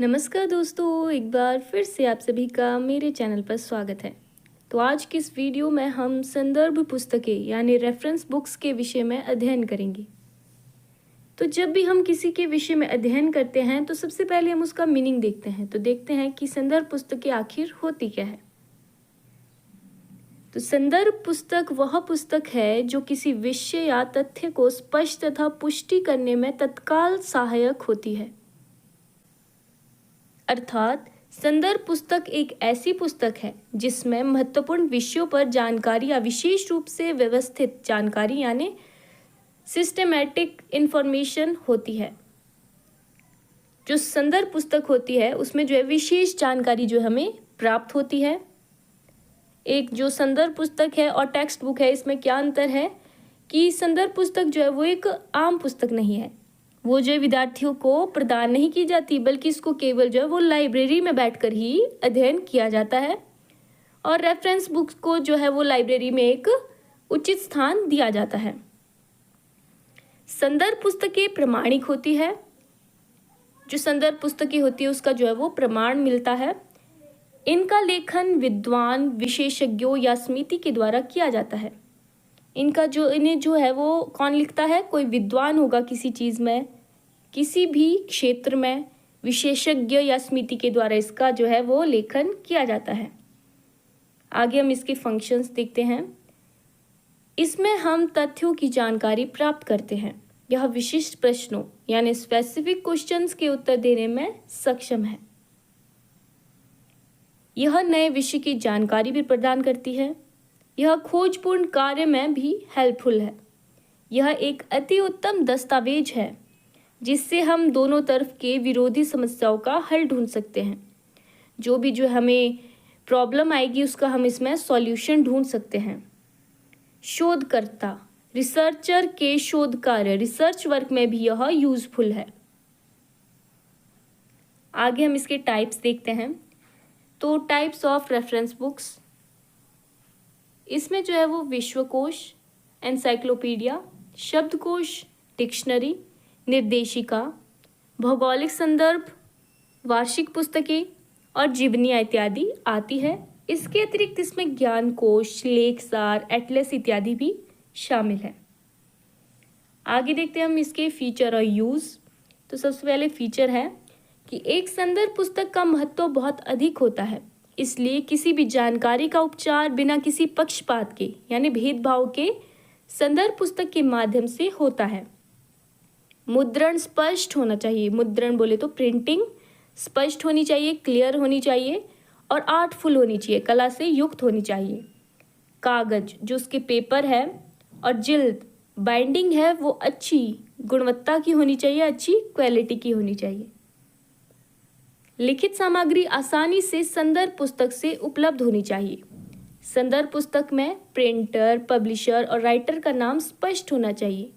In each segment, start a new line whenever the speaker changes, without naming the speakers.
नमस्कार दोस्तों, एक बार फिर से आप सभी का मेरे चैनल पर स्वागत है। तो आज की इस वीडियो में हम संदर्भ पुस्तकें यानी रेफरेंस बुक्स के विषय में अध्ययन करेंगे। तो जब भी हम किसी के विषय में अध्ययन करते हैं तो सबसे पहले हम उसका मीनिंग देखते हैं। तो देखते हैं कि संदर्भ पुस्तकें आखिर होती क्या है। तो संदर्भ पुस्तक वह पुस्तक है जो किसी विषय या तथ्य को स्पष्ट तथा पुष्टि करने में तत्काल सहायक होती है। अर्थात संदर्भ पुस्तक एक ऐसी पुस्तक है जिसमें महत्वपूर्ण विषयों पर जानकारी या विशेष रूप से व्यवस्थित जानकारी यानी सिस्टमैटिक इंफॉर्मेशन होती है। जो संदर्भ पुस्तक होती है उसमें जो है विशेष जानकारी जो हमें प्राप्त होती है। एक जो संदर्भ पुस्तक है और टेक्स्ट बुक है, इसमें क्या अंतर है कि संदर्भ पुस्तक जो है वो एक आम पुस्तक नहीं है। वो जो विद्यार्थियों को प्रदान नहीं की जाती, बल्कि इसको केवल जो है वो लाइब्रेरी में बैठकर ही अध्ययन किया जाता है। और रेफरेंस बुक्स को जो है वो लाइब्रेरी में एक उचित स्थान दिया जाता है। संदर्भ पुस्तकें प्रमाणिक होती है। जो संदर्भ पुस्तकें होती है उसका जो है वो प्रमाण मिलता है। इनका लेखन विद्वान, विशेषज्ञों या समिति के द्वारा किया जाता है। इन्हें जो है वो कौन लिखता है? कोई विद्वान होगा किसी चीज़ में, किसी भी क्षेत्र में विशेषज्ञ या समिति के द्वारा इसका जो है वो लेखन किया जाता है। आगे हम इसके फंक्शंस देखते हैं। इसमें हम तथ्यों की जानकारी प्राप्त करते हैं। यह विशिष्ट प्रश्नों यानी स्पेसिफिक क्वेश्चंस के उत्तर देने में सक्षम है। यह नए विषय की जानकारी भी प्रदान करती है। यह खोजपूर्ण कार्य में भी हेल्पफुल है। यह एक अति उत्तम दस्तावेज है जिससे हम दोनों तरफ के विरोधी समस्याओं का हल ढूंढ सकते हैं। जो भी जो हमें प्रॉब्लम आएगी उसका हम इसमें सॉल्यूशन ढूंढ सकते हैं। शोधकर्ता, रिसर्चर के शोध कार्य, रिसर्च वर्क में भी यह यूजफुल है। आगे हम इसके टाइप्स देखते हैं। तो टाइप्स ऑफ रेफरेंस बुक्स, इसमें जो है वो विश्वकोश, एनसाइक्लोपीडिया, शब्दकोश, डिक्शनरी, निर्देशिका, भौगोलिक संदर्भ, वार्षिक पुस्तकें और जीवनियाँ इत्यादि आती है। इसके अतिरिक्त इसमें ज्ञान कोश, लेखसार, एटलस इत्यादि भी शामिल है। आगे देखते हैं हम इसके फीचर और यूज़। तो सबसे पहले फीचर है कि एक संदर्भ पुस्तक का महत्व बहुत अधिक होता है। इसलिए किसी भी जानकारी का उपचार बिना किसी पक्षपात के यानी भेदभाव के संदर्भ पुस्तक के माध्यम से होता है। मुद्रण स्पष्ट होना चाहिए। मुद्रण बोले तो प्रिंटिंग स्पष्ट होनी चाहिए, क्लियर होनी चाहिए और आर्टफुल होनी चाहिए, कला से युक्त होनी चाहिए। कागज जो उसके पेपर है और जिल्द बाइंडिंग है वो अच्छी गुणवत्ता की होनी चाहिए, अच्छी क्वालिटी की होनी चाहिए। लिखित सामग्री आसानी से संदर्भ पुस्तक से उपलब्ध होनी चाहिए। संदर्भ पुस्तक में प्रिंटर, पब्लिशर और राइटर का नाम स्पष्ट होना चाहिए।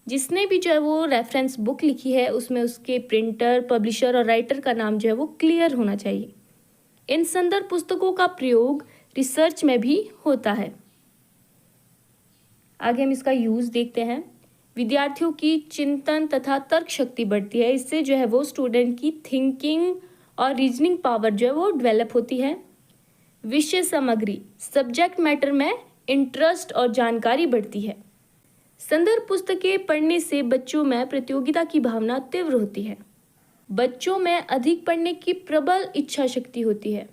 जिसने भी जो है वो रेफरेंस बुक लिखी है उसमें उसके प्रिंटर, पब्लिशर और राइटर का नाम जो है वो क्लियर होना चाहिए। इन संदर्भ पुस्तकों का प्रयोग रिसर्च में भी होता है। आगे हम इसका यूज़ देखते हैं। विद्यार्थियों की चिंतन तथा तर्क शक्ति बढ़ती है। इससे जो है वो स्टूडेंट की थिंकिंग और रीजनिंग पावर जो है वो डेवलप होती है। विषय सामग्री, सब्जेक्ट मैटर में इंटरेस्ट और जानकारी बढ़ती है। संदर्भ पुस्तकें पढ़ने से बच्चों में प्रतियोगिता की भावना तीव्र होती है। बच्चों में अधिक पढ़ने की प्रबल इच्छा शक्ति होती है।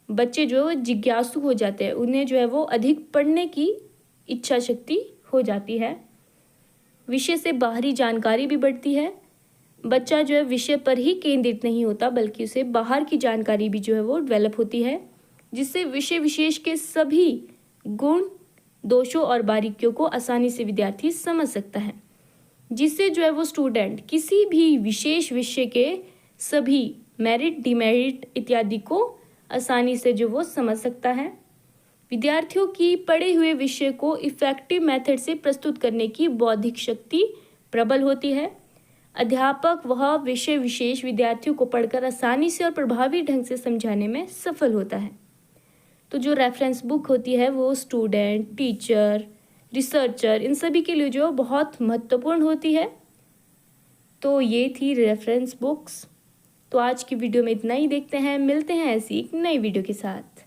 बच्चे जो जिज्ञासु हो जाते हैं, उन्हें जो है वो अधिक पढ़ने की इच्छा शक्ति हो जाती है। विषय से बाहरी जानकारी भी बढ़ती है। बच्चा जो है विषय पर ही केंद्रित नहीं होता बल्कि उसे बाहर की जानकारी भी जो है वो डेवलप होती है, जिससे विषय विशेष के सभी गुण, दोषों और बारीकियों को आसानी से विद्यार्थी समझ सकता है। जिससे जो है वो स्टूडेंट किसी भी विशेष विषय के सभी मेरिट, डिमेरिट इत्यादि को आसानी से जो वो समझ सकता है। विद्यार्थियों की पढ़े हुए विषय को इफेक्टिव मेथड से प्रस्तुत करने की बौद्धिक शक्ति प्रबल होती है। अध्यापक वह विषय विशेष विद्यार्थियों को पढ़कर आसानी से और प्रभावी ढंग से समझाने में सफल होता है। तो जो रेफरेंस बुक होती है वो स्टूडेंट, टीचर, रिसर्चर इन सभी के लिए जो बहुत महत्वपूर्ण होती है। तो ये थी रेफरेंस बुक्स। तो आज की वीडियो में इतना ही। देखते हैं, मिलते हैं ऐसी एक नई वीडियो के साथ।